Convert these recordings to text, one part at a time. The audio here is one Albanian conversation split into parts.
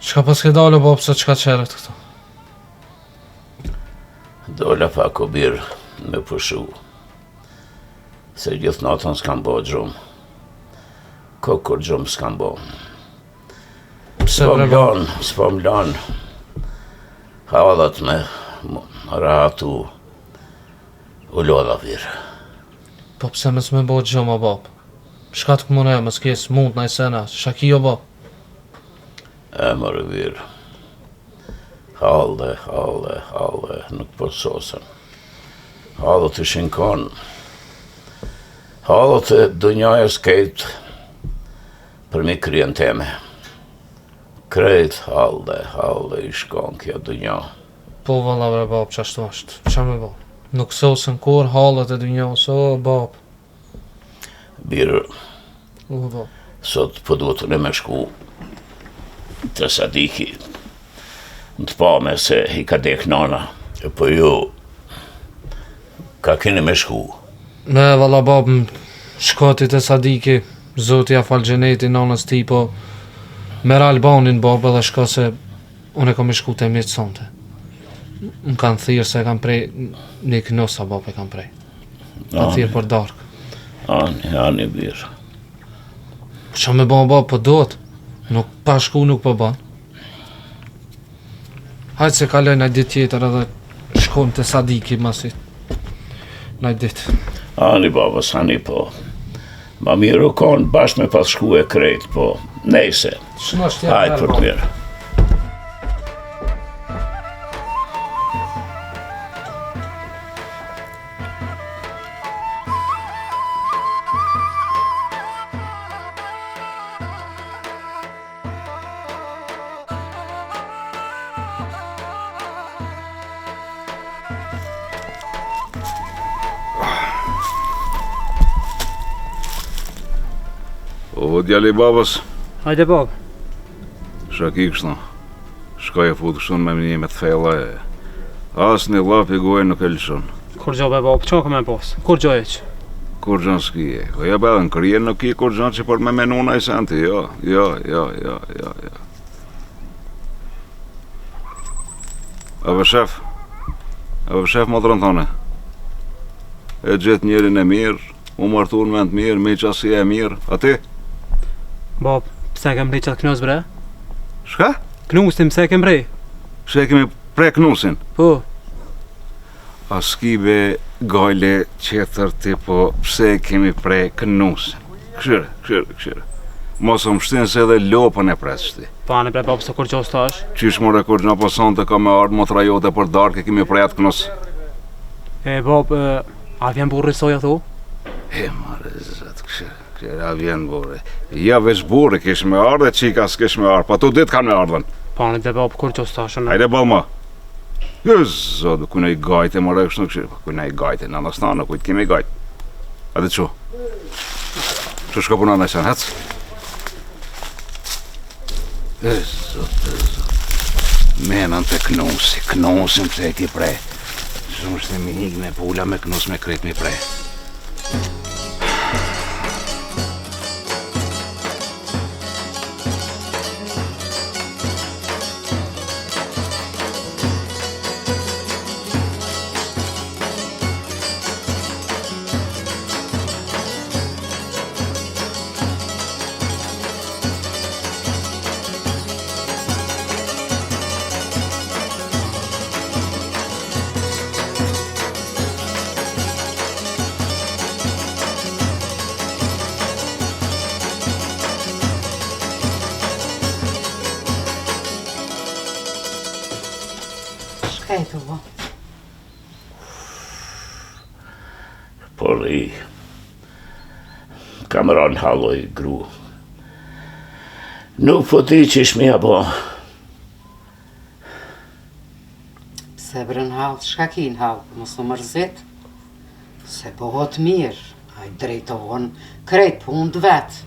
Çka pas ke dalë bab se çka çerët këto? Dola pak o birë me pushu. Se gjithë natën s'kam bo gjumë. Kur gjumë s'kam bo. S'po m'lan. Hallat me rahatu u lodha virë. Po pse mes me bo gjumë bab? Shka të këmune, mes kes mund në i sena, shaki jo bab? Mërë virë. Halde, nuk po sosën. Halde të shinkon. Halde të dunjajës kejt për mi kryen teme. Krejt halde i shkon kjo dunja. Po valla bre bab, qashtu ashtë, qa me bab? Nuk sosën kur halët e dunjës, o bab. Birë, Bab. sot po duhet të me shku të Sadiki. Në të pame se i ka dek nana. Po ju, ka keni me shku. Me valla bab, shkotit e Sadiki, zoti ja fal gjeneti nanës ti, po merë Albanin bab edhe shko se unë e kom i shku të mjetë sonte. Më kanë thirë se kam prej, një kënosa bab e kam prej. Kanë thirë për dark. Ani birë. Qa me ban bab, po dohet. Nuk pa shku nuk po ban. Hajtë se kaloj në ditë tjetër edhe shkojmë të Sadiki masit. Në ditë. Ani babës, ani po. Ma mirë u konë bashkë me pas shku e krejt, po nejse. Hajtë për të mirë. O, djali babës, Hajde bab. shaki kështu. Shkoj e fut kështu me një me të fella e. As një lap i gojë nuk e lëshon. Kur gjo be bab, qa këme pos? Kur gjo eq? Kur gjën s'kije. O ja bedhen, kërjen nuk ki kur gjën që për me menuna i senti, jo. Ave shef modrën tone. E gjithë njerin e mirë, u martu në vend mirë, mi qasi e mirë. A ti? Bab, pse kem prej qatë knus bre? Shka? Knusin, pse kem prej? Pse kemi pre knusin? Po, A s'ki be gajle qetër ti po pse kemi pre knusin? Këshire. Mos më shtin se edhe lopën e presë ti. pane bre bab, se kur gjo stash? Qish more kur në poson të ka me ardë motra jote për darke kemi pre atë knus? E bab, a vjen burri soja thu? E mare zët, këshire, a vjen burri. Ja veç burri kish me ardë e qika s'kish me ardë, pa tu dit kanë me ardhen. Pane bre bab, kur gjo stash? Hajde bal ma. Zotë, kujna i gajte, more kështë në këshire. Kujna i gajte, në nastana, kujtë kemi gajte. A dhe që? Që shko puna në sen, hec? Zotë. Menën të knusin pëse e ki prej. Shumë shte mi hik me pula me knus me kret mi prej. Shkajtu bo. Por i kam ranë haloj gru. Nuk po ti që shmija bo. Pse brën halë, shka kin halë, mos u mërzit. Se bohot mirë, hajt drejtohon krejt punë të vetë.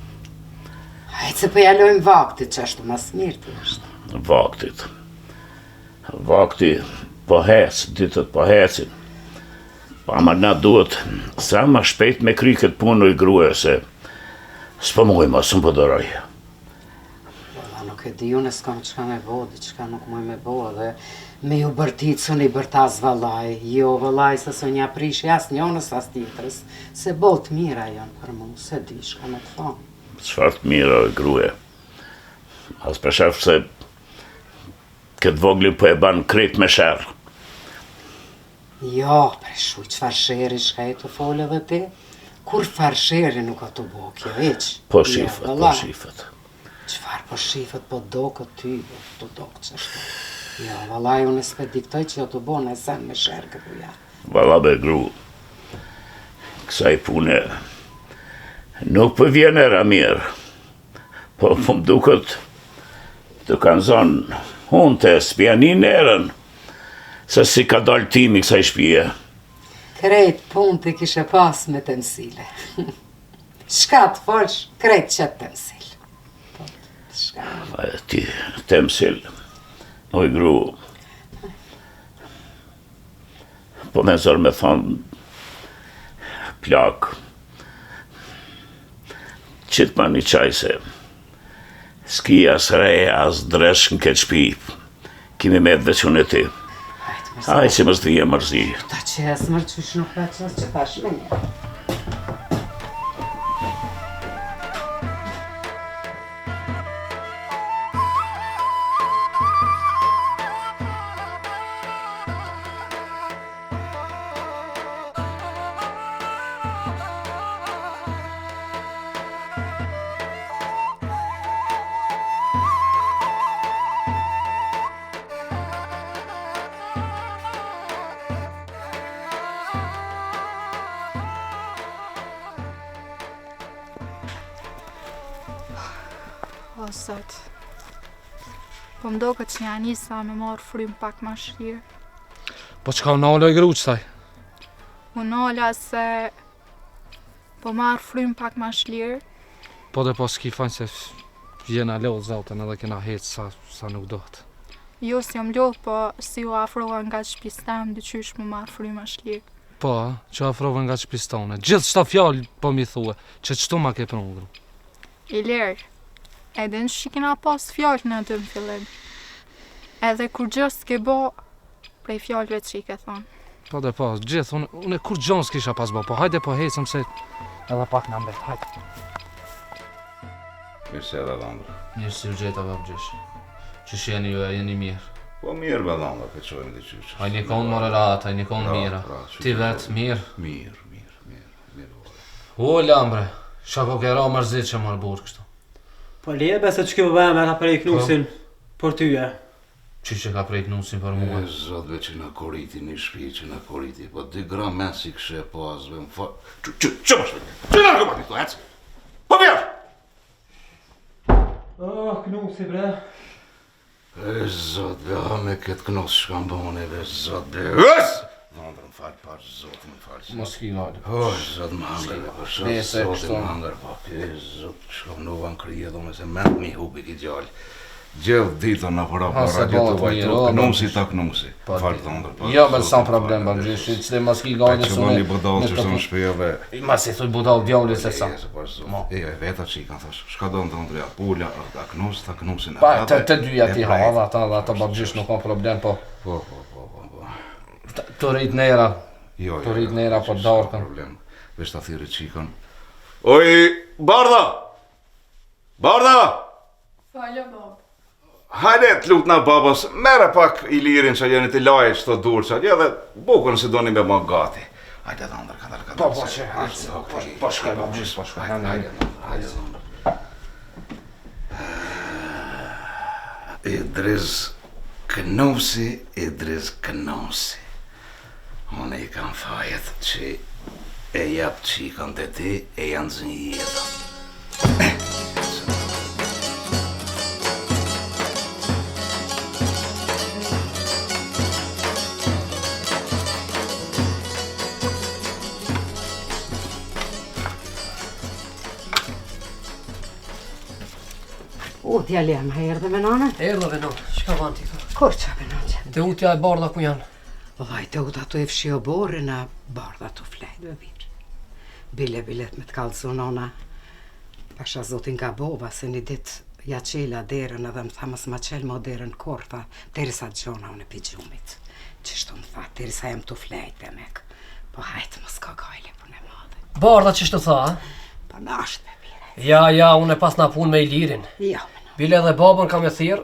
Hajt se po jalojmë vaktit që ashtu mas mirë të është. Vakti po hec, ditët po hecin. Pa ma na duhet sa ma shpejt me kry këtë punë i grue se s'po muj ma së më pëdëroj. Valla nuk Nuk e di, unë s'kam qka me bo, diqka nuk muj me bo, dhe me ju bërtit së një bërtas vëllaj. Jo, vëllaj, se së një aprish as njënës as tjetërës, se bot mira janë për mu, se di shka me të thonë. Çfarë të mira, gruje. As për shef se këtë voglin po e ban krejt me sherë. Jo, preshuj, qfar sheri shka e të folë edhe ti? Kur far sheri nuk ka të bo kjo, eq? Po shifët. Qfar po shifët, po do këtë ty, të do këtë qështu. Jo, vëllaj, unë s'pe diktoj që jo të bo në sen me sherë këtu ja. Valla be gru, kësaj pune nuk për vjen era mirë, po më duket të kanë zonë unë të spjanin erën, se si ka dalë timi kësaj shpije. Krejt pun të kishe pas me të mësile. Shka të folsh, krejt që të mësil. Shka. Ti të mësil, oj gru, po me zërë me thonë, plak, qitë ma një qaj se, s'ki as reje, as dresh në këtë shpi, kimi me dhe që në ti. Aj, që mës dhije mërzi. Ta që e smër qysh nuk e që tash me një. O, sot. Po më do këtë që një anisa me marë frym pak ma shrirë. Po qka u nalë e gru qëtaj? U nala se po marë frym pak ma shlirë. Po dhe po s'ki fanë se jena lodhë zautën edhe kena hetë sa nuk dohet. Jo si jam lodhë, po si u afrova nga shtëpis tem, dyqysh më marë frym ma shlirë. Po, që afrove nga shtëpis tone. Gjithë qëta fjallë po mi thue, që qëtu ma ke prunë gru. I lirë, edhe në që kena pas fjallë në të më fillim. Edhe kur gjës s'ke bo, prej fjallëve që i ke thonë. Po dhe po, gjithë, unë kur gjonë s'kisha pas bo, po hajde po hecëm se edhe pak në mbet, hajde. Mirë se edhe dhëndër. Mirë si u gjeta babgjesh, që jeni ju e jeni mirë. Po mirë be dhëndër, këtë qojmë dhe qyqës. A një konë more ratë, a një konë mira. Ti vetë, mirë? Mirë. O, lambre, shako ke ra mërzit që marë burë kështu. Po lebe se që kjo bëme ka prej knusin për tyje. Që ka prej knusin për mua? E zotve që në koriti një shpi, që në koriti, po 2 gram mesi këshe po asve më fa... Që më shpëtë? Që në këmë ati të ecë? Po vjerë! Oh, knusi bre. E zotve, a me këtë knus shkam bëneve, zotve... Ësë! Nëndër më falë parë, zotë më falë. Mos ki gajtë. O, zotë më hangër, po zotë më hangër, po ke zotë shkam nuva në krije dhome se mend mi hubi ki gjallë. Gjithë ditën në para radio të vajtu, knusi ta knusi. Falë dhëndër, po. Jo, me s'an problem, babgjesh, që dhe mos ki gajtë Që bëni budal që shtë në shpijave. Mas i thuj budal djavli se sa. E veta që i kanë thash, shka do në të ndrija, pula, ta knusin. Pa, të dyja ti hava, ata babgjesh nuk ka problem, po. Po. Të rrit nera. Jo, të rrit nera po darkën. Problem. Vesh ta thirë qikën. Oj, Bardha! Bardha! Falë, bab. Hajde të lutë na babas, mere pak i lirin që jeni të laje që të durë që atje dhe bukën si doni me më gati. Hajde dhe ndër, këndër. Po, që, po shkaj, babgjesh, po shkaj. Hajde dhe Idris Kënosi. Unë i kam fajet që e jap qikën të ti e janë zënjë jetën. O, djali jam erdhe me nane? Erdhave non, çka van ti thot? Kur qa me nane? Te utja e bardha ku janë? Vëllaj, të uta të e fshio borë në bardha të flejtë dhe virë. Bilet me të kalëzu nona. Pasha zotin ka bova se një dit Ja qela derën edhe më tha mos ma qel më derën kur, tha, derisa gjona unë e pi gjumit. Qishtu më tha, derisa jem të flejt e mek. Po hajtë mos ka gajle punë e madhe. Barda qishtu tha, Po nasht me pire. Ja, unë e pas na punë me Ilirin. Jo, me në. Bile edhe babën kam e thirr,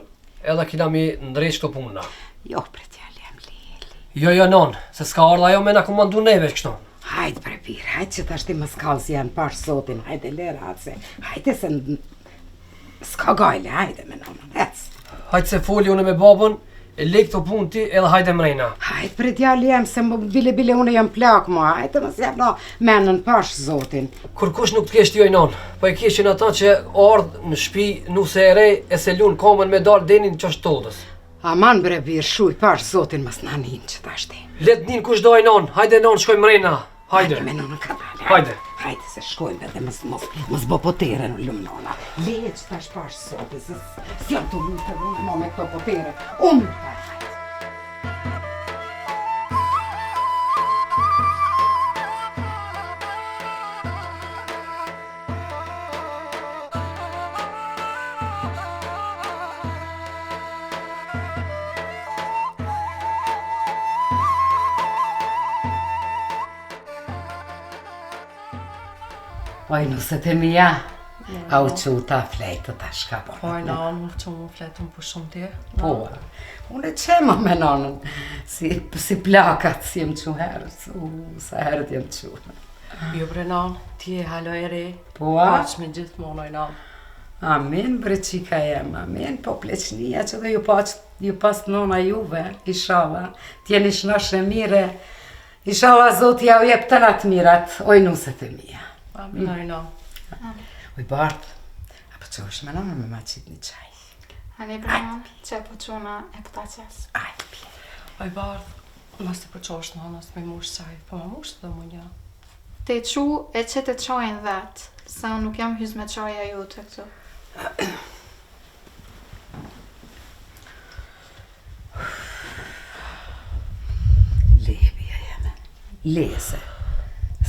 edhe kina mi ndrejt këto punëna. Jo, pre t'jali jem lili. Jo, non, se s'ka ardha ajo me na komandu neve kështu. Hajtë pre pire, hajtë që t'ashti më skallë si janë pash zotin, hajtë lera atse. Hajtë se s'ka gajle, hajtë me nonën, ec. Hajtë se foli unë me babën, e lej këto punë ti edhe hajde mrejna. Hajtë pre t'jali jem se më bile unë jam plak ma, hajtë mos jam no menën pash zotin. Kur kush nuk t'kesht joj non, po e kishin ata që ardh në shtëpi nuse e rej e se lun kamën me dal denin qashtodës. Aman bre bir, shuj pash zotin mos na nin që t'ashti. Let nin kush doj non, hajde non shkoj mrejna. Hajde. Me nonën ka dale. Hajde. Hajde se shkojmë edhe mos bo potere në lumë nona. Leje që tash pash sotë, se s'jam të lutë edhe unë me këto potere. Unë tash. Oj, nuset e mija, a u quta flejtë ta shka po. Oj, nanë, më që më fletëm për shumë ti. Po, unë e qema me nanën, si plakat si jem që herët, sa herët jem që. Jo bre nanë, ti e halo e re, Po, paq me gjithë monoj nanë. Amin, bre qika jem, amin, po pleqnia që dhe ju pas nona juve, ishala, t'jeni shnashe mire, ishala zoti ja u jep të natë mirat, oj nuset e mija. Amin, oj nanë. Oj Bart, apo që është me nanë me ma qitë një qaj. Ani Brian, që po quna e këta qes. Aj, pje. Oj bardh, mos të përqosh nanës me mush qaj, po ma mush dhe mu një. Te qu e që të qajnë vetë, sa unë nuk jam hyz me qaja ju të këtu. Lebja jeme, lese,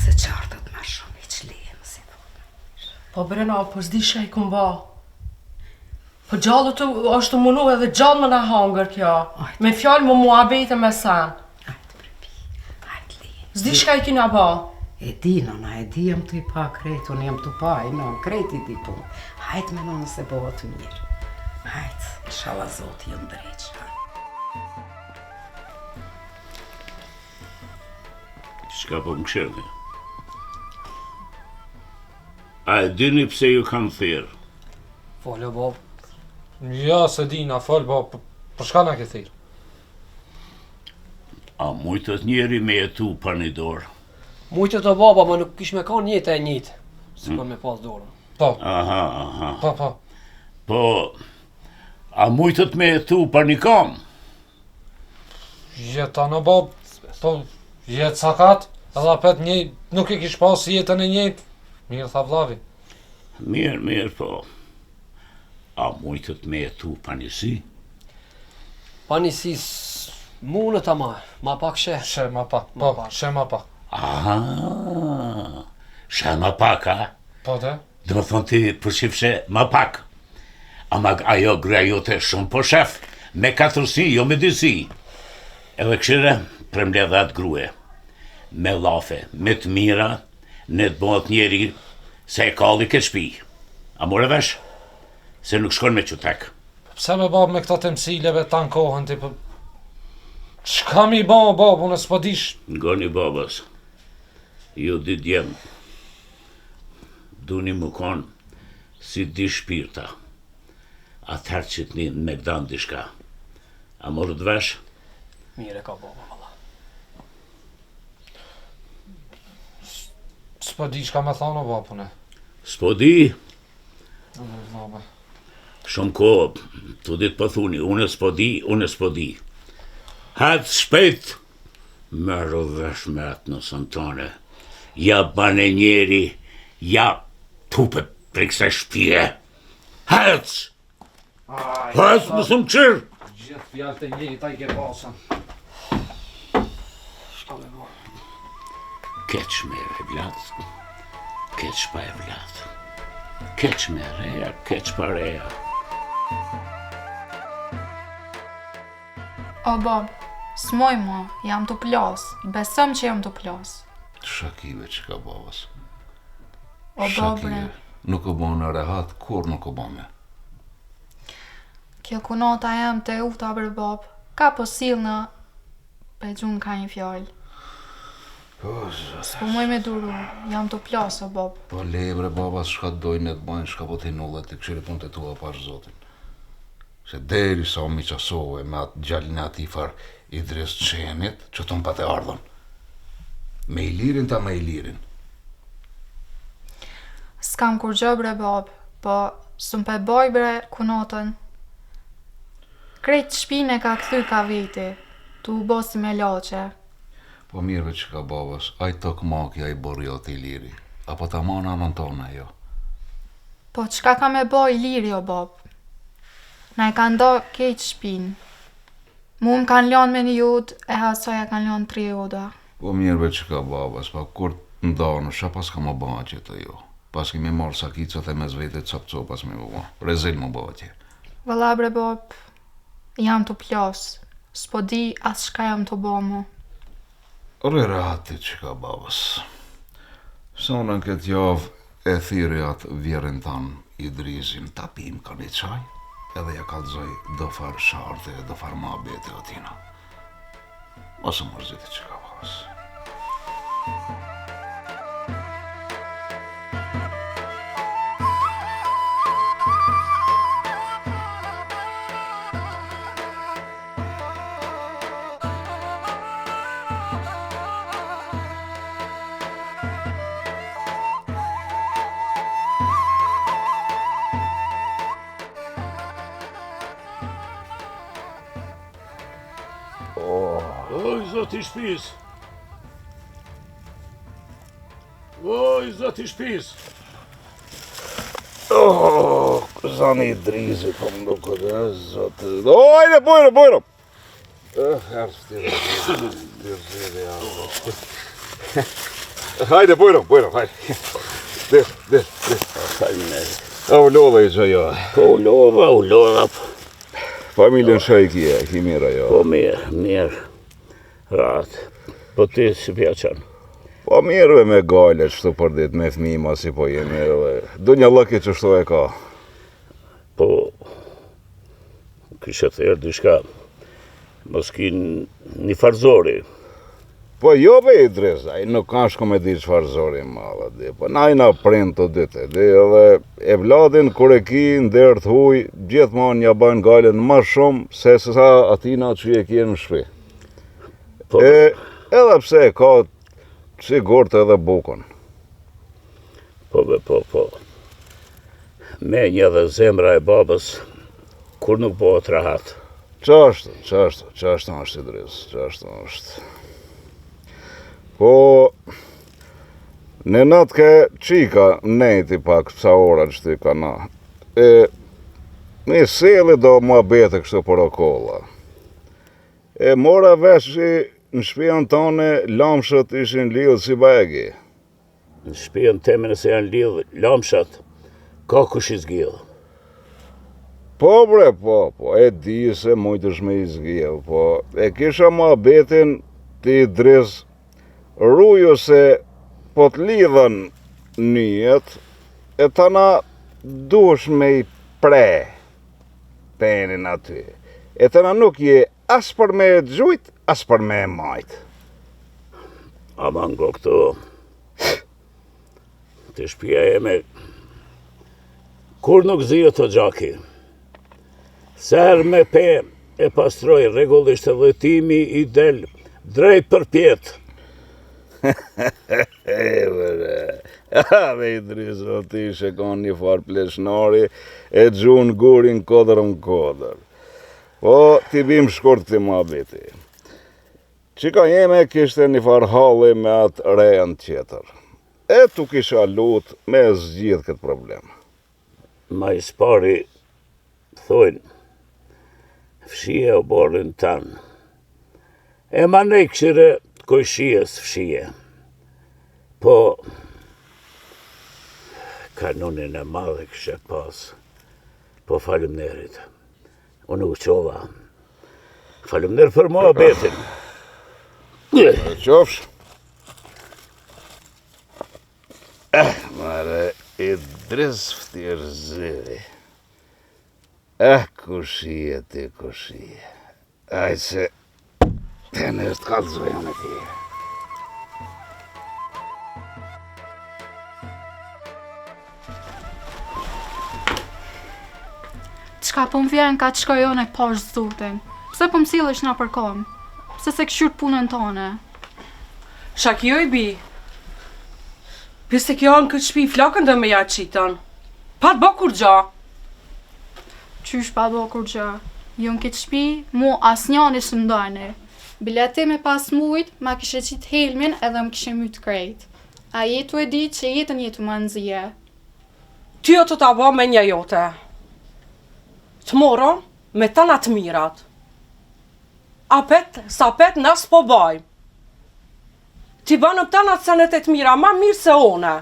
se qartët ma shumë i që leje më si thonë. Po bre na, po s'di shë i kum ba. Po gjallë të është të munu edhe gjallë më na hangër kjo. Me fjallë më muabete me sen. Ajtë prepi, ajtë leje. S'di shka i kina ba. E di, nona, e di jem të i pa krejt, unë jem të pa, i non, krejt i di po. Hajtë me nonë se bëhet mirë. Hajtë, inshallah zoti jë ndrejqë. Shka po më këshirë? A e dini pse ju kam thirë? Folë babë. Ja, se dina, fol, po, për shka na ke thirë? A mujtët njeri me jetu pa një dorë? Mujtë të baba, ma nuk kish me ka njëtë e njëtë, si për me pas dorën. Po, Aha. po. Po, a mujtët me jetu pa një kam? Jeta në bob, po, jetë sakat, edhe apet një, nuk i kish pas jetën e njëtë. Mirë tha vlavi. Mirë, po. A mujtët me jetu pa njësi? Pa njësis, mune ta ma pak sheh. She ma pak, po, she ma pak. Aha, ma pak, a? Po dhe? Dhe më thonë ti përshifshe ma pak. Ama ajo gruaja jote shumë po shef, me 4 si, jo me 2 si. Edhe këshire, premledhe atë grue. Me lafe, me të mira, ne të bëhet njeri se e kalli këtë shpi. A more vesh? Se nuk shkon me qutek. Pse me bab me këta të mësileve ta në kohën ti, po... Shka mi bab, unë s'po dish... Ngoni babas, ju di djem, duni më konë si di shpirta, atëherë që t'ni me gdan dishka. A morë të vesh? Mire ka baba, valla. S'po di shka me thonë o babune. S'po di, Babe. shumë kohë, të ditë po thuni, unë s'po di. Hatë shpejt, merë vesh me atë nësën tone. Ja bane njeri, ja tupe për kësa shpije. Hatë! Hatë, më thëmë qërë! Gjithë fjallë të njëri ta i ke pasën. Shka me bo. Keq me e vlatë, keq pa e vlatë. Keq me reja, keq pa reja. O bab, s'moj ma, jam të plas, besëm që jam të plas. Shakive që ka babas. O babre, Nuk o bon në rehat, kur nuk o bon me. kjo kunata jem të uta bre bab, ka posil në pe gjun ka një fjall. S'po moj me duru, jam të plas o bab. Po lebre babas shka dojnë e të bajnë, shka po t'i nullet të këshiri pun të tua pash zotin. Se deri sa mi qasove me atë gjallin ati far i dres qenit, që të më pa të ardhën. Me i lirin ta me i lirin. S'kam kur gjë bre bab, po s'm pe boj bre kunatën. Krejt shpine ka kthy ka viti, tu u bosi me lache. Po mirëve që ka babas, aj të këmakja i borjo t'i liri, apo ta mana në tona jo. Po qka ka me boj liri o bab? Na i ka ndo kejt shpin. Mu më kanë lanë me një jud, e hasoja kanë lanë 3 joda. Po mirëve që ka babas, pa kur të ndonë, shka pas ka më bëha që të jo. Pas kemi marrë sakicat e me zvete cop copas me bëha. Rezil më bëha që. Vëlla bre bab, jam të plas, s'po di as shka jam të bëmu. Rrë hati që ka babas. Sonën këtë javë e thiri atë vjerin tanë i drizin, ta pim ka një qaj, edhe ja kalzoj do farë sharte, do farë ma bete o tina. Ose mërziti që ka babas. Oj, zoti shpis! Oj, zoti shpis! Zani i drizi, po më duke dhe, zote... Ojde, bujro! Herë shtire, Hajde, bujro, hajde. Dir. U lodha i që jo. Po u lodha. Familjen shaj kje, ki mira jo. Po mirë. Ratë. Po ti si pjaqen? Po mirëve me gajle qështu për dit, me fmima si po jemi edhe. Du një lëki që shtu e ka. Po, kështë thërë dishka, mos ki një farzori. Po jo be i dres, a i nuk ka shko me di që farzori mala, di. Po na i na prind të dite, di, edhe e vladin kur e ki ndër të huj, gjithmonë nja bajnë gajlen ma shumë se sa atina që e ki në shpi. Po, Edhe pse ka sigurt edhe bukon. Po. Menja dhe zemra e babës, kur nuk bëhet rahat. Qashtu është i dres, qashtu është. Po, në natë ke qika nejti pak sa ora që ti ka na. Një seli do mua bete kështu për okolla. Mora vesh që në shpion tone lamshët ishin lidhë si bagi. Në shpion teme nëse janë lidhë lamshat, ka kush i zgjidhë. Po bre, po, e di se mujtësh me i zgjidhë, po e kisha mua betin ti driz rruju se po të lidhën njët, e tana dush me i pre penin aty. E tana nuk je as për me gjujt, as për me majt. Ama ngo këto, të shpia e kur nuk zhjo të gjaki, ser me pe e pastroj regullisht e dhëtimi i del drejt për pjetë. Ave i drizo ti shekon një farë pleshnari e gjun gurin kodër më kodër. Po, ti bim shkurt këti mua biti. Qika jeme kishte një farë halli me atë rejan tjetër. E tu kisha lut me zgjidh këtë problem. Ma i spari, thojnë, fshie o borin tanë. E ma ne këshire kojshies fshie. Po, kanonin e madhe kështë pas. Po falemnerit. Unë u qova. Falemner për mua betin. Qofsh. Mare, Idris Ftyrzyri. Kushije ti, kushije. Ajde se, te në është kalëzoja me ti. Qka po më vjen ka qka jone pash zotin? Pse po më sillesh na për kom? Pse se këshyrt punën tone? Shaki oj bi. Pse kjo në këtë shpi flakën dhe me ja qitën. Pa të bë kur gja. Qysh pa bo kur gjë? Jo në këtë shpi, mu as njani së ndojni. Bileti me pas mujt, ma kishe qit helmin edhe më kishe myt krejt. A jetu e di që jetën jetu ma nëzije. Ty o të ta bo me një jote. Të moro me të në të mirat. Apet, sa pet nës po baj. Ti banë të në të senet e të mira, ma mirë se one.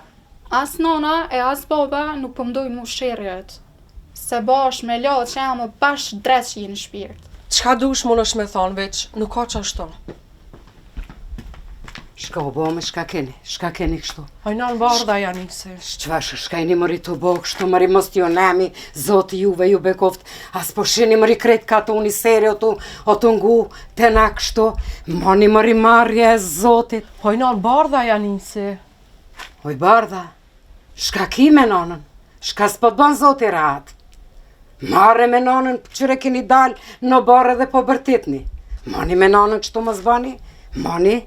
As nona e as baba nuk po mdoj mu shirjet. Se bash me lo që jam më bash dreqi në shpirt. Qka dush më nësh me thonë veç, nuk ka që ashtu. Shka u bo me shka keni kështu. Hajna në bardha Janisi. Shqvash, shka i një mëri të bo kështu, mëri mos t'jo nemi, zoti juve ju bekoft, as po shini mëri krejt ka të unë i seri, o të ngu, të na kështu, moni mëri marrje e zotit. Hajna në bardha Janisi. Oj bardha, shka ki me nonën, shka s'po të ban zoti rahat. Marre me nonën qëre keni dal në barë dhe po bërtitni. Moni me nonën kështu mos bani, moni.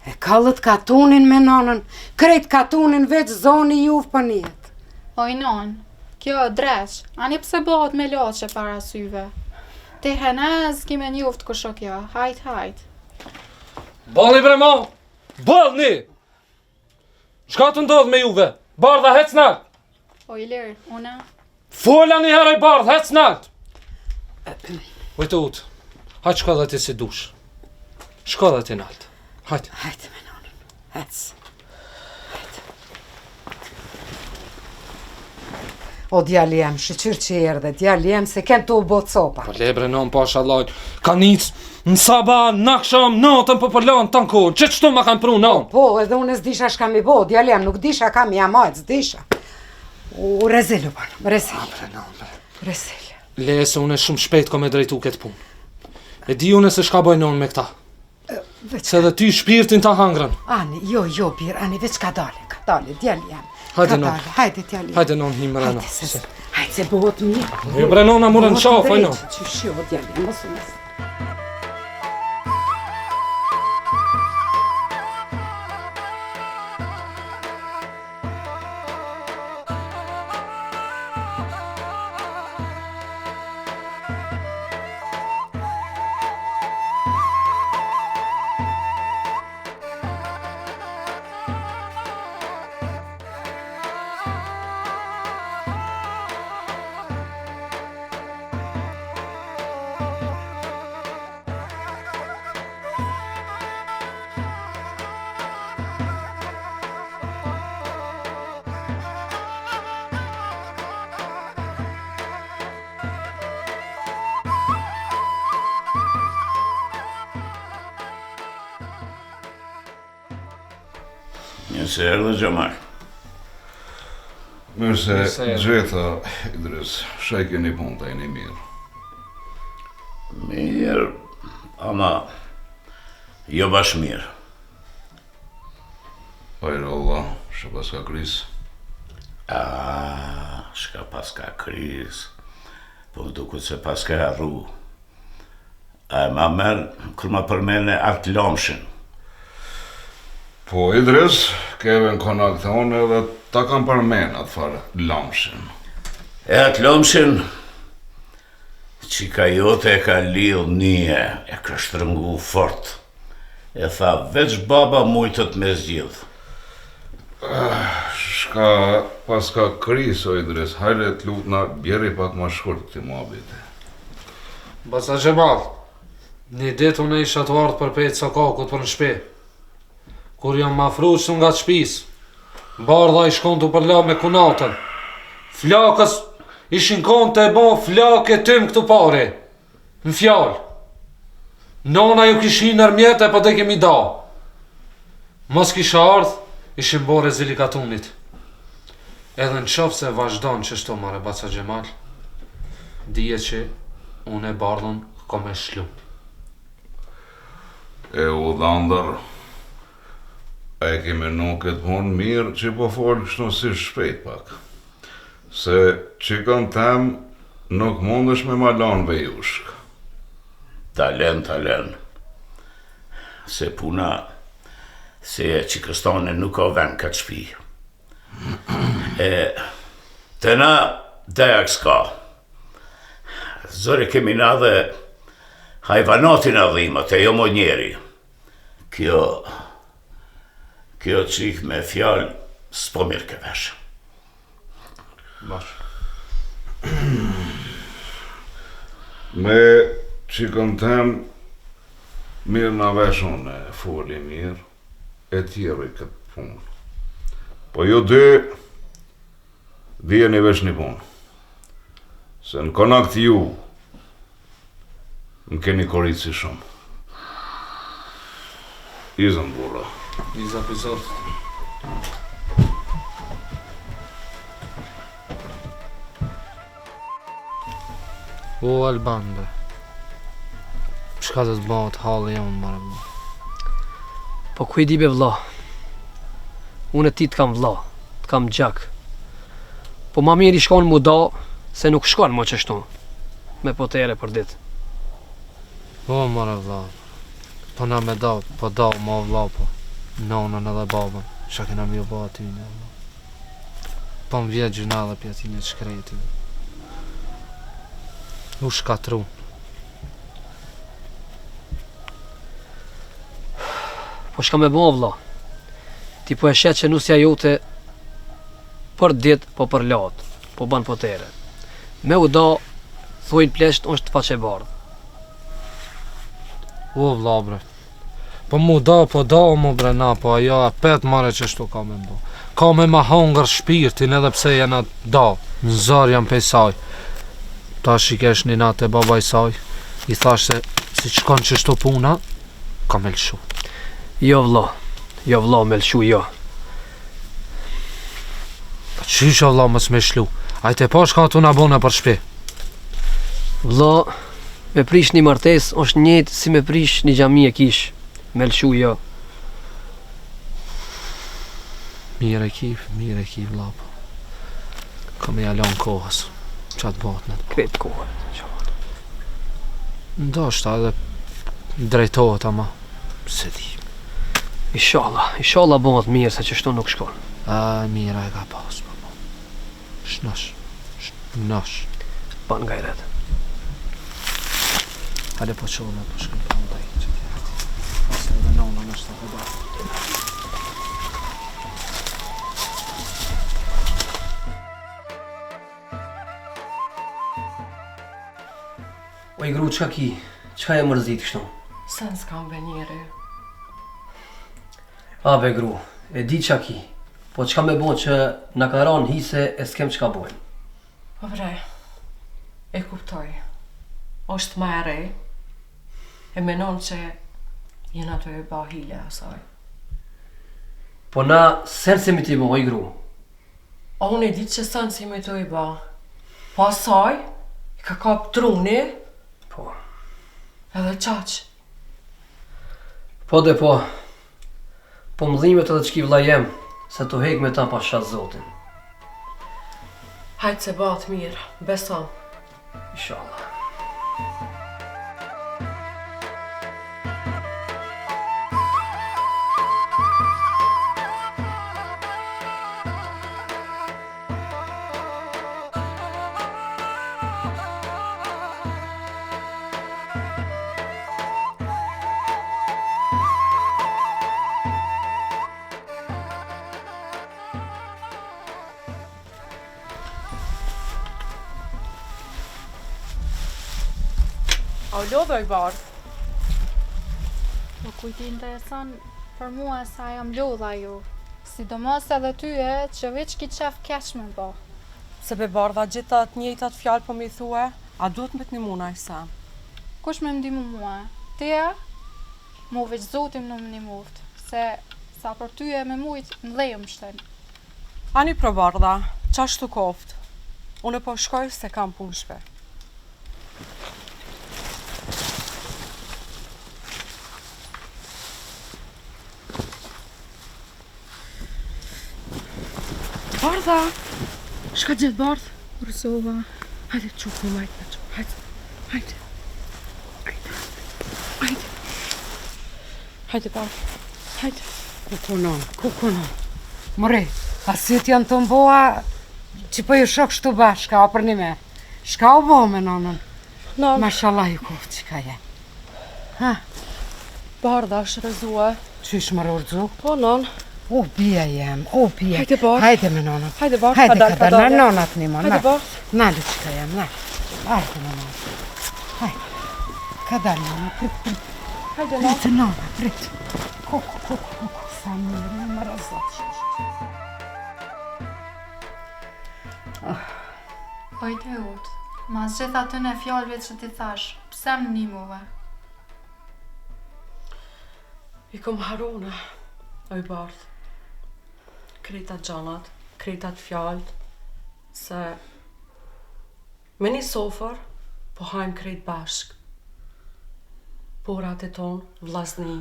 E kallët katunin me nonën, krejt katunin veç zoni juv për njët. Oj non, kjo dreq, ani pse bëhet me loqe para syve. Te henez kime njuft kësho kjo, hajt. Balni bre mo! Balni! Shka të ndodh me juve? Bardha hec nalt! Oj lirë, una... Fola një herë i bardh, hec nalt! Vojtë ut, hajtë shko dhe ti si dush. Shko dhe ti nalt. Hajtë. Hajtë me nonën, hec. O djali jem, shqyr që i erdhe, djali jem se ken të u bot sopa. Po lebre non pasha lajt, ka nicë në saban, në aksham, natën për përlanë të në kohën, që qëtu ma kanë pru non? Po, edhe unë s'disha shka mi bo, djali jem, nuk disha ka mi amajt, s'disha. U rezelu banë, rezelu. Le se unë shumë shpejt ko me drejtu këtë punë. E di unë se shka bojnon me këta. Se dhe ty shpirtin ta hangrën. Ani, jo, bir, ani, veç ka dale, djali jem. Hajde non. Hajde djali jem. Hajde non, një mërena. Hajde se bëhot mirë. Jo brenona mure në qafë, ajno. Qysh jo, djali jem, mos unë. Njëse erdhe Gjamal. Mirë se gjeta, Idris, shaj keni punë të e mirë. Mirë, ama jo bash mirë. Hajrë Allah, shka pas ka kris. Shka pas ka kris. Po duket se pas ka arru. Ma merë, kër ma përmene atë lomshin. Po, Idris, keve në konak të unë edhe ta kam përmen atë farë lomshin. E atë lomshin, qika jote e ka lidh një, e ka shtrëngu fort. E tha, veç baba mujtët me zgjidh. Shka pas ka kris, o Idris, hajle të lutna bjeri pak ma shkurt këti muhabite. Basa Gjemal, një ditë unë isha të ardhë për pejtë sa kakut për në shpe. Kur jam mafruqë nga të shpis, bardha i shkon të përla me kunatën. Flakës ishin konë të e bo flake tym këtu pare. Në fjallë. Nona ju kishin nërmjetë e po të kemi da. Mos kisha ardhë, ishin bo rezilikatunit. Edhe në qofë se vazhdojnë që shto mare Baca Gjemal, dije që unë e bardhën ko me shlu. E u dhandër, a e keme nuk këtë punë mirë që po folë kështu si shpejt pak. Se që kanë tem, nuk mundesh me malan vejushk. Talen. Se puna, se që këstone nuk ka ven këtë shpi. Të na dajak s'ka. Zore kemi na dhe hajvanatin adhimat e jo mo njeri. Kjo qik me fjallë s'po mirë ke veshë. Bash. Me qikën tem, mirë na veshon e foli mirë, e tjeri këtë punë. Po ju dy, dhjeni vesh një punë. Se në konakt ju, më keni korit si shumë. Izën burra. Iza pizort. O Alban be. Shka të bëhet halë jonë mare më. Po ku i di be vlla? Unë e ti t'kam vlla, t'kam gjak. Po ma mirë i shkon mu da, se nuk shkon mo qështu. Me potere për dit. O mare vlla. Po na me da, po da ma vlla po. Nonën edhe babën. Qa kena mi u ba aty një vlla. Po më vjetë gjuna dhe pja ti një shkreti. U shkatru. Po shka me bo vlla? Ti po e shet që nusja jote për dit, po për latë, po ban potere. Me u da, thujnë plesht është faqe bardhë. O vlla bre. Po mu da, po da mu bre na, po ajo e pet mare që shtu ka me mbo. Ka me ma hongër shpirtin edhe pse jena da. Në zar jam pej saj. Ta shikesh një natë e babaj saj, i thash se si qkon që shtu puna, ka me lëshu. Jo vlla me lëshu jo. Po qysha vlla mës me shlu, ajte pa shka tu na bona për shpi. Vlla, me prish një martes është njëtë si me prish një gjami e kish. Me lëshu jo. Mire ki vlla po. Ka me jalon kohës, qatë botnet. Kretë kohën. Ndoshta edhe drejtohet ama, se di. Inshallah bëhet mirë se qështu nuk shkon. Mira e ka pas, po. Shnosh. Ban gajret. Hale po qone, po shkën për ndaj që tjerti. Pasë edhe nona në shtë të bërë. O i gru, qka ki? Qka e mërzit kështu? Sen s'kam be njeri. A be gru, e di qa ki. Po qka me bo që na ka ranë hise e s'kem qka bojnë. Po bre, e kuptoj. Është ma e re, e menon që jena të e ba hile asaj. Po na sen se mi t'i bo, o i gru. A unë e ditë që sen si me të i ba. Po asaj, i ka kap truni, Po. edhe qaq. Po dhe po. Po mdhimet edhe qki vlla jem, se të hek me ta pa shatë zotin. Hajtë se bat mirë, beso. Inshallah. A lodhoj bardh. Po kujti intereson për mua sa jam lodha ju. Sidomos edhe ty që veç ki qef keq me bo. Se be bardha gjitha të njëjtat fjalë po mi thue, a duhet me t'nimu na i sa? Kush me ndimu mua? Teja? Mu veç zotim në më një muft, se sa për ty e me mujt në lejëm shten. Ani pro bardha, qashtu koft. Unë po shkoj se kam punë shpe. Bardha! Shka gjithë bardh? Ursova. Hajde, qukë në majtë, hajde, hajde. Hajde. Hajde, bardh, hajde. Kukunon. Mëre, asit janë të mboa që po ju shok shtu bashka, o për një me. Shka u bo me nonën? Non, Mashallah ju koftë që ka je. Ha, bardha është rezue. qysh më rurëzu? Po, non. O, bia jem, o, bia. Hajde, bardh. Hajde me nonën. Hajde, bardh, Hajde, ka kadar, dalë. në nonat një mon. Hajde, bardh. Nalë që ka jem, nalë. Hajde me nonën. Hajde. Kadar nonën, prit. Hajde, non. Prit, nonën, prit. Kuku. Sa mirë, më razat që. Oj të ut, mas gjitha të në fjallëve që ti thash, pse më nimuve? I kom harune, oj bardh. Krejta gjanat, krejta të fjallët, se me një sofer, po hajmë krejt bashk. Porat e tonë, vllazni.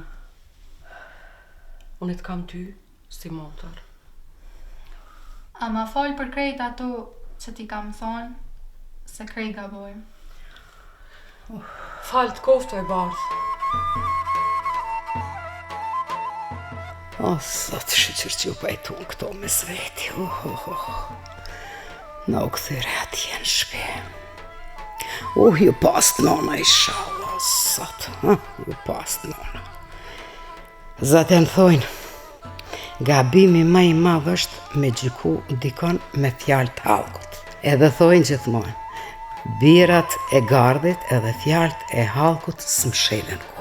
Unë të kam ty, si motor. A ma falë për krejt ato që ti kam thonë, se krejt gabojmë. Falë të koftë, oj bardh. O, sot shqyqër që ju pajtun këto me zveti. Në u këthyre atje në shpe. Ju past nona i shala, sot. Ju past nona. Zaten thojnë, gabimi ma i madh është me gjyku dikon me fjalë të halkut. Edhe thojnë gjithmonë, birat e gardit edhe fjalët e halkut s'mshelën ku.